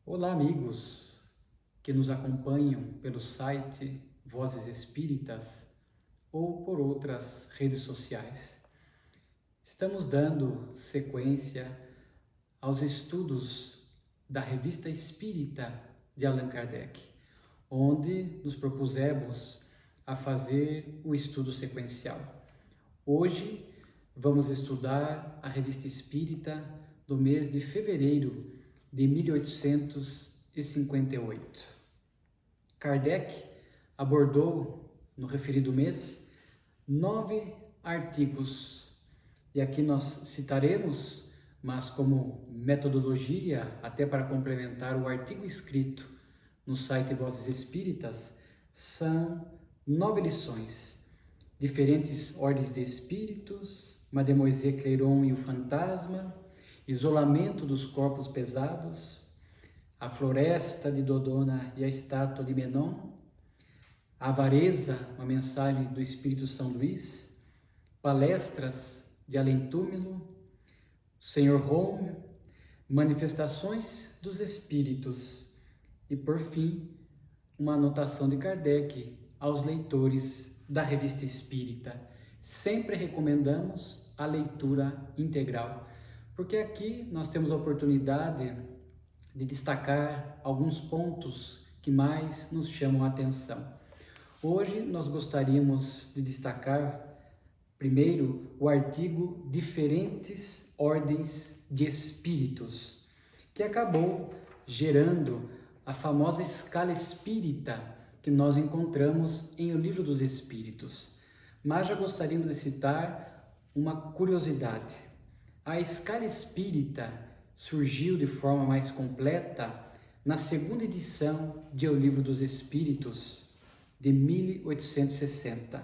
Olá, amigos que nos acompanham pelo site Vozes Espíritas ou por outras redes sociais. Estamos dando sequência aos estudos da Revista Espírita de Allan Kardec, onde nos propusemos a fazer o estudo sequencial. Hoje vamos estudar a Revista Espírita do mês de fevereiro de 1858. Kardec abordou, no referido mês, 9 artigos. E aqui nós citaremos, mas como metodologia, até para complementar o artigo escrito no site Vozes Espíritas, são 9 lições. Diferentes ordens de espíritos, Mademoiselle Clairon e o fantasma, isolamento dos corpos pesados, a floresta de Dodona e a estátua de Menon, a avareza, uma mensagem do Espírito São Luís, palestras de Além-Túmulo, Senhor Home, manifestações dos espíritos e, por fim, uma anotação de Kardec aos leitores da Revista Espírita. Sempre recomendamos a leitura integral, porque aqui nós temos a oportunidade de destacar alguns pontos que mais nos chamam a atenção. Hoje nós gostaríamos de destacar, primeiro, o artigo Diferentes Ordens de Espíritos, que acabou gerando a famosa escala espírita que nós encontramos em O Livro dos Espíritos. Mas já gostaríamos de citar uma curiosidade. A escala espírita surgiu de forma mais completa na segunda edição de O Livro dos Espíritos, de 1860.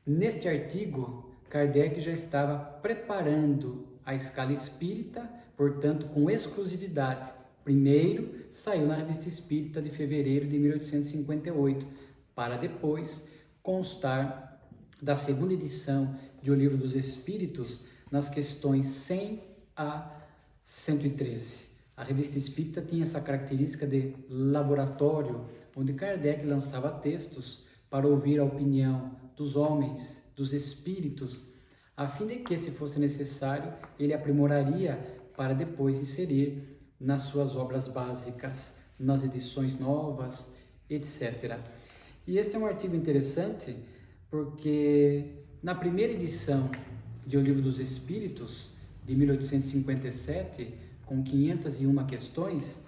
Neste artigo, Kardec já estava preparando a escala espírita, portanto, com exclusividade. Primeiro, saiu na Revista Espírita de fevereiro de 1858, para depois constar da segunda edição de O Livro dos Espíritos, nas questões 100 a 113. A Revista Espírita tinha essa característica de laboratório, onde Kardec lançava textos para ouvir a opinião dos homens, dos espíritos, a fim de que, se fosse necessário, ele aprimoraria para depois inserir nas suas obras básicas, nas edições novas, etc. E este é um artigo interessante porque na primeira edição de O Livro dos Espíritos, de 1857, com 501 questões,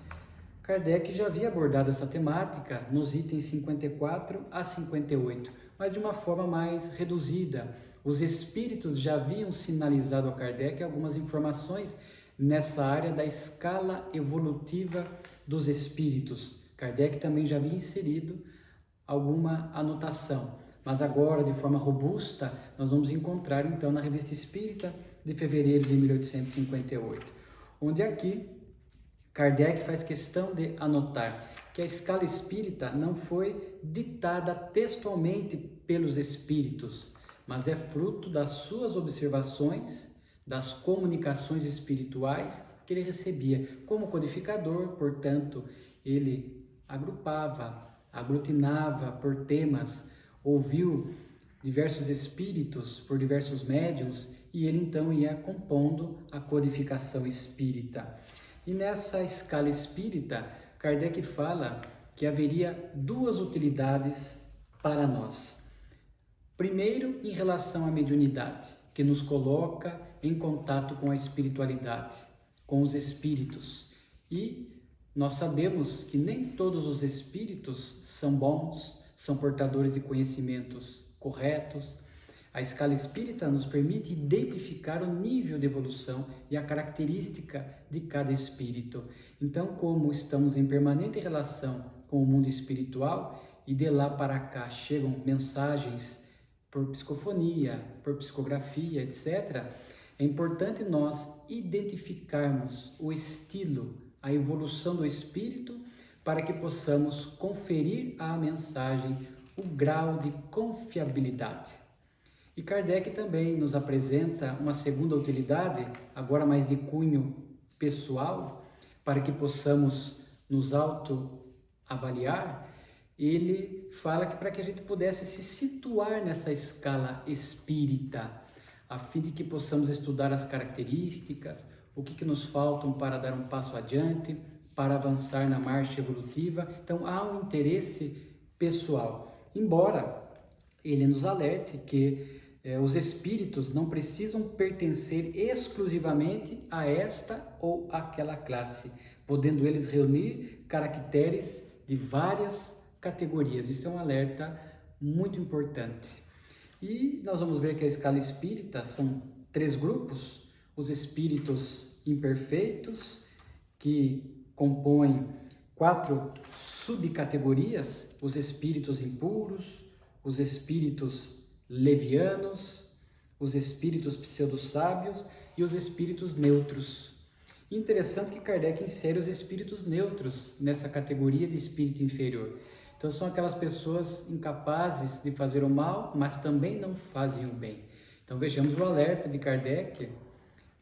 Kardec já havia abordado essa temática nos itens 54 a 58, mas de uma forma mais reduzida. Os espíritos já haviam sinalizado a Kardec algumas informações nessa área da escala evolutiva dos espíritos. Kardec também já havia inserido alguma anotação, mas agora, de forma robusta, nós vamos encontrar então na Revista Espírita de fevereiro de 1858, onde aqui Kardec faz questão de anotar que a escala espírita não foi ditada textualmente pelos espíritos, mas é fruto das suas observações, das comunicações espirituais que ele recebia. Como codificador, portanto, ele agrupava, aglutinava por temas, ouviu diversos espíritos por diversos médiuns e ele então ia compondo a codificação espírita. E nessa escala espírita, Kardec fala que haveria duas utilidades para nós. Primeiro, em relação à mediunidade, que nos coloca em contato com a espiritualidade, com os espíritos. E nós sabemos que nem todos os espíritos são bons, são portadores de conhecimentos corretos. A escala espírita nos permite identificar o nível de evolução e a característica de cada espírito. Então, como estamos em permanente relação com o mundo espiritual e de lá para cá chegam mensagens por psicofonia, por psicografia, etc., é importante nós identificarmos o estilo, a evolução do espírito, para que possamos conferir à mensagem o grau de confiabilidade. E Kardec também nos apresenta uma segunda utilidade, agora mais de cunho pessoal, para que possamos nos autoavaliar, ele fala que para que a gente pudesse se situar nessa escala espírita, a fim de que possamos estudar as características, o que nos faltam para dar um passo adiante, para avançar na marcha evolutiva. Então há um interesse pessoal, embora ele nos alerte que os espíritos não precisam pertencer exclusivamente a esta ou aquela classe, podendo eles reunir caracteres de várias categorias. Isso é um alerta muito importante. E nós vamos ver que a escala espírita são 3 grupos: os espíritos imperfeitos, que compõem 4 subcategorias: os espíritos impuros, os espíritos levianos, os espíritos pseudo-sábios e os espíritos neutros. Interessante que Kardec insere os espíritos neutros nessa categoria de espírito inferior. Então são aquelas pessoas incapazes de fazer o mal, mas também não fazem o bem. Então vejamos o alerta de Kardec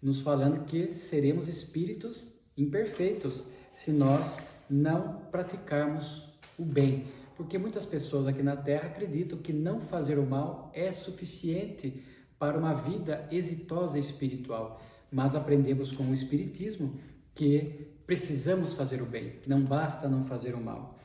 nos falando que seremos espíritos imperfeitos se nós não praticarmos o bem. Porque muitas pessoas aqui na Terra acreditam que não fazer o mal é suficiente para uma vida exitosa espiritual. Mas aprendemos com o Espiritismo que precisamos fazer o bem, não basta não fazer o mal.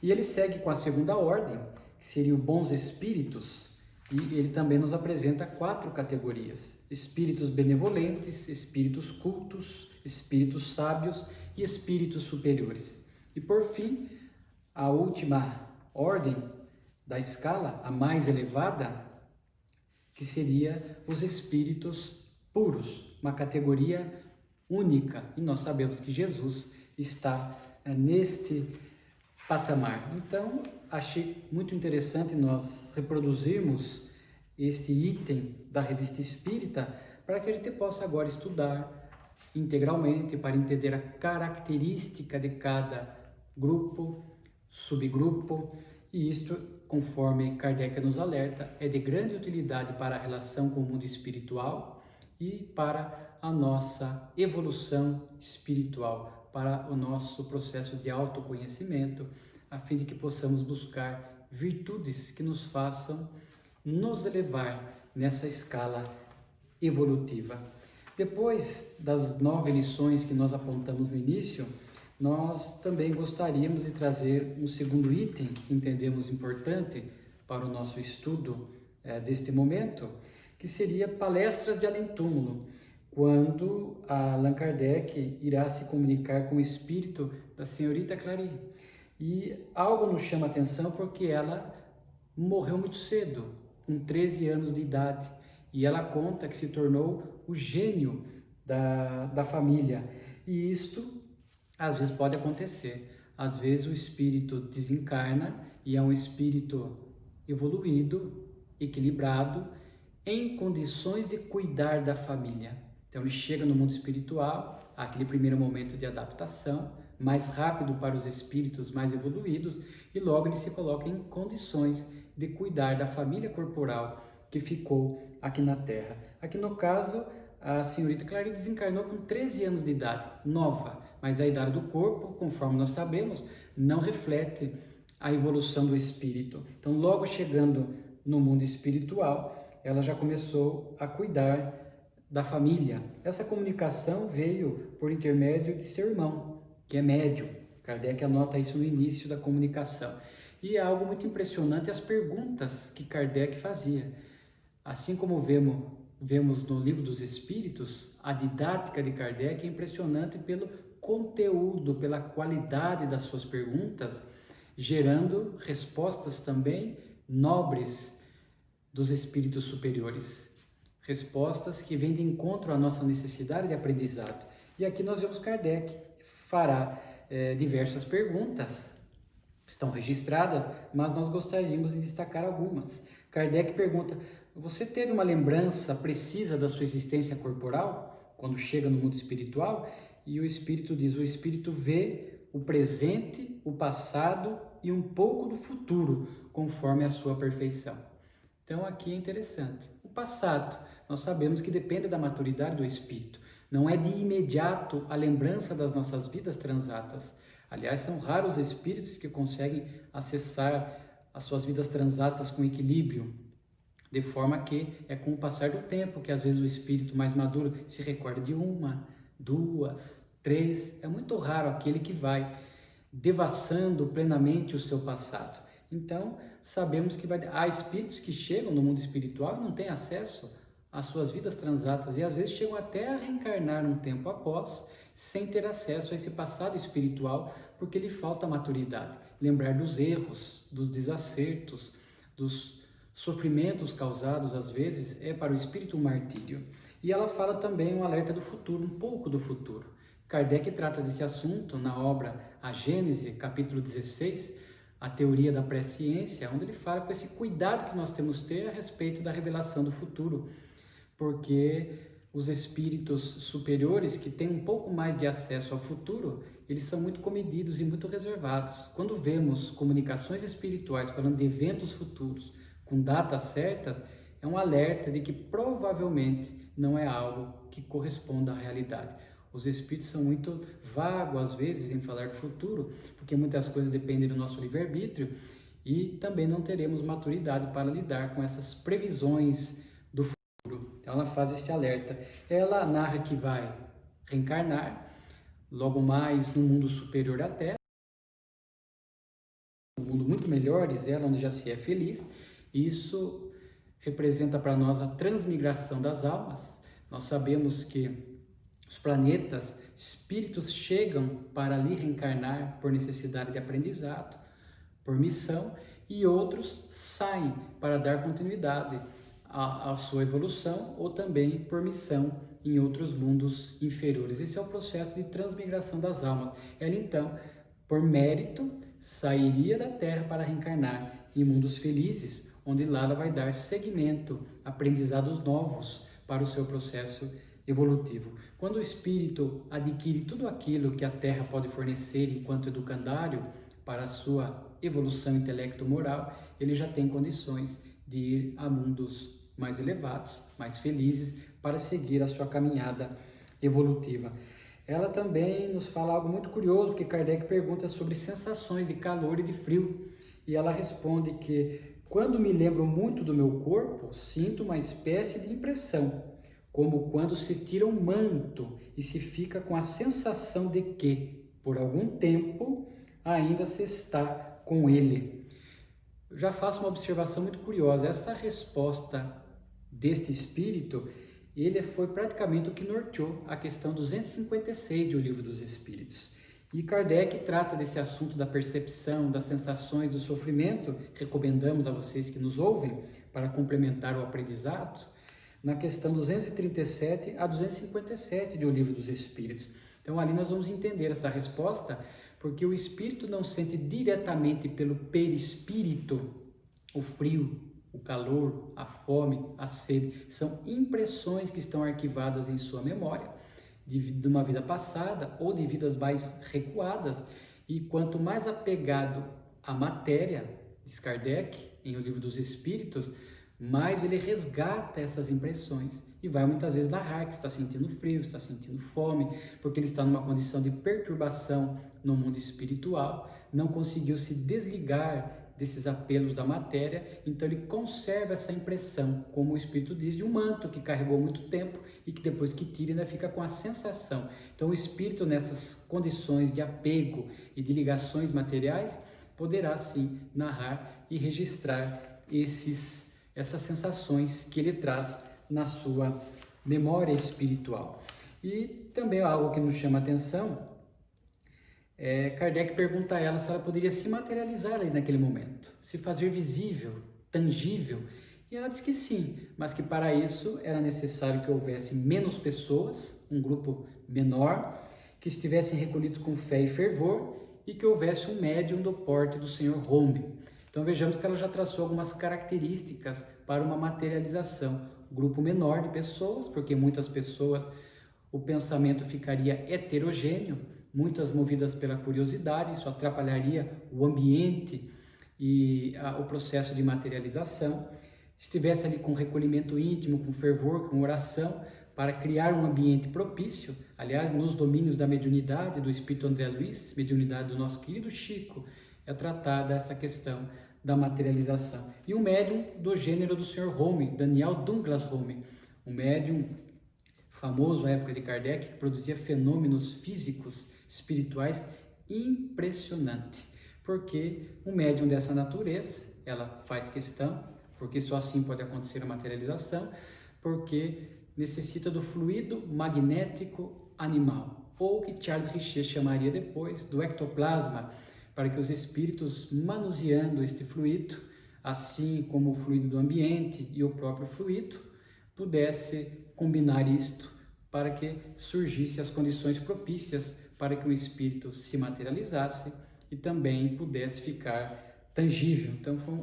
E ele segue com a segunda ordem, que seria os bons espíritos, e ele também nos apresenta 4 categorias: espíritos benevolentes, espíritos cultos, espíritos sábios e espíritos superiores. E por fim, a última ordem da escala, a mais elevada, que seria os espíritos puros, uma categoria única, e nós sabemos que Jesus está neste patamar. Então, achei muito interessante nós reproduzirmos este item da Revista Espírita para que a gente possa agora estudar integralmente, para entender a característica de cada grupo, subgrupo, e isto, conforme Kardec nos alerta, é de grande utilidade para a relação com o mundo espiritual e para a nossa evolução espiritual, para o nosso processo de autoconhecimento, a fim de que possamos buscar virtudes que nos façam nos elevar nessa escala evolutiva. Depois das 9 lições que nós apontamos no início, nós também gostaríamos de trazer um segundo item que entendemos importante para o nosso estudo deste momento, que seria palestras de além-túmulo, quando Allan Kardec irá se comunicar com o espírito da senhorita Clary. E algo nos chama a atenção porque ela morreu muito cedo, com 13 anos de idade, e ela conta que se tornou o gênio da família. E isto às vezes pode acontecer. Às vezes o espírito desencarna e é um espírito evoluído, equilibrado, em condições de cuidar da família. Então ele chega no mundo espiritual, aquele primeiro momento de adaptação, mais rápido para os espíritos mais evoluídos, e logo ele se coloca em condições de cuidar da família corporal que ficou aqui na Terra. Aqui no caso, a senhorita Clary desencarnou com 13 anos de idade, nova, mas a idade do corpo, conforme nós sabemos, não reflete a evolução do espírito. Então, logo chegando no mundo espiritual, ela já começou a cuidar da família. Essa comunicação veio por intermédio de seu irmão, que é médium. Kardec anota isso no início da comunicação. E é algo muito impressionante as perguntas que Kardec fazia. Assim como vemos no Livro dos Espíritos, a didática de Kardec é impressionante pelo conteúdo, pela qualidade das suas perguntas, gerando respostas também nobres dos espíritos superiores. Respostas que vêm de encontro à nossa necessidade de aprendizado. E aqui nós vemos Kardec fará diversas perguntas, estão registradas, mas nós gostaríamos de destacar algumas. Kardec pergunta: você teve uma lembrança precisa da sua existência corporal quando chega no mundo espiritual? E o espírito diz: o espírito vê o presente, o passado e um pouco do futuro, conforme a sua perfeição. Então aqui é interessante. O passado, nós sabemos que depende da maturidade do espírito. Não é de imediato a lembrança das nossas vidas transatas. Aliás, são raros os espíritos que conseguem acessar as suas vidas transatas com equilíbrio, de forma que é com o passar do tempo que às vezes o espírito mais maduro se recorda de uma, duas, três. É muito raro aquele que vai devassando plenamente o seu passado. Então, sabemos que há espíritos que chegam no mundo espiritual e não têm acesso às suas vidas transatas e às vezes chegam até a reencarnar um tempo após, sem ter acesso a esse passado espiritual, porque lhe falta maturidade. Lembrar dos erros, dos desacertos, dos sofrimentos causados às vezes é para o espírito um martírio. E ela fala também um alerta do futuro, um pouco do futuro. Kardec trata desse assunto na obra A Gênese, capítulo 16, a teoria da presciência, onde ele fala com esse cuidado que nós temos que ter a respeito da revelação do futuro, porque os espíritos superiores que têm um pouco mais de acesso ao futuro, eles são muito comedidos e muito reservados. Quando vemos comunicações espirituais falando de eventos futuros, com datas certas, é um alerta de que provavelmente não é algo que corresponda à realidade. Os espíritos são muito vagos, às vezes, em falar do futuro, porque muitas coisas dependem do nosso livre-arbítrio e também não teremos maturidade para lidar com essas previsões do futuro. Então, ela faz esse alerta. Ela narra que vai reencarnar, logo mais no mundo superior à Terra, um mundo muito melhor, diz ela, onde já se é feliz. Isso representa para nós a transmigração das almas. Nós sabemos que os planetas, espíritos chegam para ali reencarnar por necessidade de aprendizado, por missão, e outros saem para dar continuidade à sua evolução ou também por missão em outros mundos inferiores. Esse é o processo de transmigração das almas. Ela então, por mérito, sairia da Terra para reencarnar em mundos felizes, onde lá ela vai dar seguimento, aprendizados novos para o seu processo evolutivo. Quando o espírito adquire tudo aquilo que a Terra pode fornecer enquanto educandário para a sua evolução intelecto-moral, ele já tem condições de ir a mundos mais elevados, mais felizes, para seguir a sua caminhada evolutiva. Ela também nos fala algo muito curioso, porque Kardec pergunta sobre sensações de calor e de frio, e ela responde que quando me lembro muito do meu corpo, sinto uma espécie de impressão, como quando se tira um manto e se fica com a sensação de que, por algum tempo, ainda se está com ele. Eu já faço uma observação muito curiosa. Esta resposta deste espírito, ele foi praticamente o que norteou a questão 256 do Livro dos Espíritos. E Kardec trata desse assunto da percepção, das sensações, do sofrimento. Recomendamos a vocês que nos ouvem para complementar o aprendizado, na questão 237 a 257 do Livro dos Espíritos. Então ali nós vamos entender essa resposta, porque o espírito não sente diretamente pelo perispírito o frio, o calor, a fome, a sede. São impressões que estão arquivadas em sua memória, de uma vida passada ou de vidas mais recuadas. E quanto mais apegado à matéria, diz Kardec, em O Livro dos Espíritos, mais ele resgata essas impressões e vai muitas vezes narrar que está sentindo frio, está sentindo fome, porque ele está numa condição de perturbação no mundo espiritual, não conseguiu se desligar desses apelos da matéria, então ele conserva essa impressão, como o Espírito diz, de um manto que carregou muito tempo e que depois que tira ainda fica com a sensação. Então o Espírito, nessas condições de apego e de ligações materiais, poderá sim narrar e registrar essas sensações que ele traz na sua memória espiritual. E também algo que nos chama a atenção, Kardec pergunta a ela se ela poderia se materializar ali naquele momento, se fazer visível, tangível, e ela diz que sim, mas que para isso era necessário que houvesse menos pessoas, um grupo menor, que estivessem recolhidos com fé e fervor e que houvesse um médium do porte do Sr. Home. Então vejamos que ela já traçou algumas características para uma materialização. Grupo menor de pessoas, porque muitas pessoas o pensamento ficaria heterogêneo, muitas movidas pela curiosidade, isso atrapalharia o ambiente e o processo de materialização. Estivesse ali com recolhimento íntimo, com fervor, com oração, para criar um ambiente propício, aliás, nos domínios da mediunidade do Espírito André Luiz, mediunidade do nosso querido Chico, é tratada essa questão da materialização. E um médium do gênero do Sr. Home, Daniel Douglas Home, um médium famoso na época de Kardec, que produzia fenômenos físicos, espirituais impressionantes. Porque um médium dessa natureza, ela faz questão, porque só assim pode acontecer a materialização, porque necessita do fluido magnético animal, ou que Charles Richer chamaria depois do ectoplasma, para que os espíritos, manuseando este fluido, assim como o fluido do ambiente e o próprio fluido, pudesse combinar isto para que surgissem as condições propícias para que o espírito se materializasse e também pudesse ficar tangível. Então foi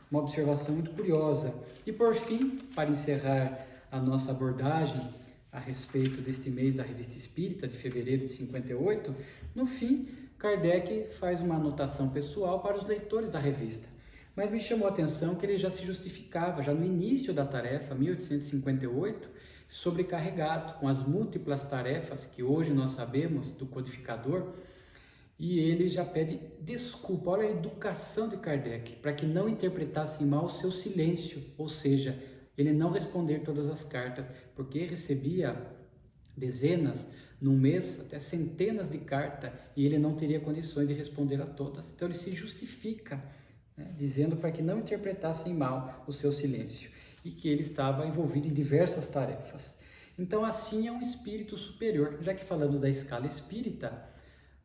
uma observação muito curiosa. E por fim, para encerrar a nossa abordagem a respeito deste mês da Revista Espírita, de fevereiro de 58, no fim, Kardec faz uma anotação pessoal para os leitores da revista. Mas me chamou a atenção que ele já se justificava, já no início da tarefa, 1858, sobrecarregado com as múltiplas tarefas que hoje nós sabemos do codificador, e ele já pede desculpa. Olha a educação de Kardec, para que não interpretassem mal o seu silêncio, ou seja, ele não responder todas as cartas, porque recebia dezenas, num mês, até centenas de cartas, e ele não teria condições de responder a todas. Então ele se justifica, né, dizendo para que não interpretassem mal o seu silêncio, e que ele estava envolvido em diversas tarefas. Então assim é um espírito superior. Já que falamos da escala espírita,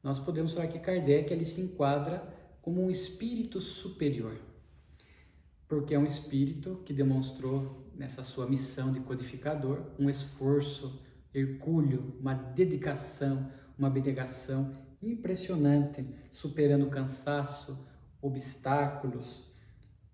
nós podemos falar que Kardec ele se enquadra como um espírito superior, porque é um espírito que demonstrou nessa sua missão de codificador um esforço hercúleo, uma dedicação, uma abnegação impressionante, superando cansaço, obstáculos,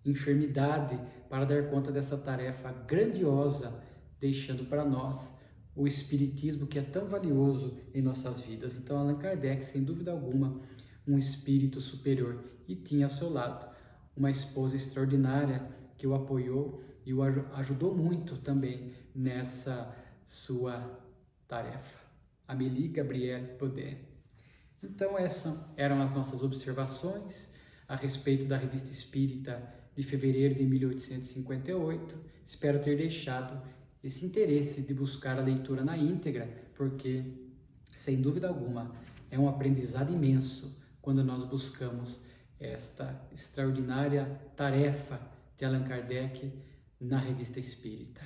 enfermidade, para dar conta dessa tarefa grandiosa, deixando para nós o espiritismo que é tão valioso em nossas vidas. Então Allan Kardec, sem dúvida alguma, um espírito superior, e tinha ao seu lado uma esposa extraordinária que o apoiou e o ajudou muito também nessa sua tarefa, Amélie Gabrielle Podet. Então essas eram as nossas observações a respeito da Revista Espírita de fevereiro de 1858. Espero ter deixado esse interesse de buscar a leitura na íntegra, porque, sem dúvida alguma, é um aprendizado imenso quando nós buscamos esta extraordinária tarefa de Allan Kardec na Revista Espírita.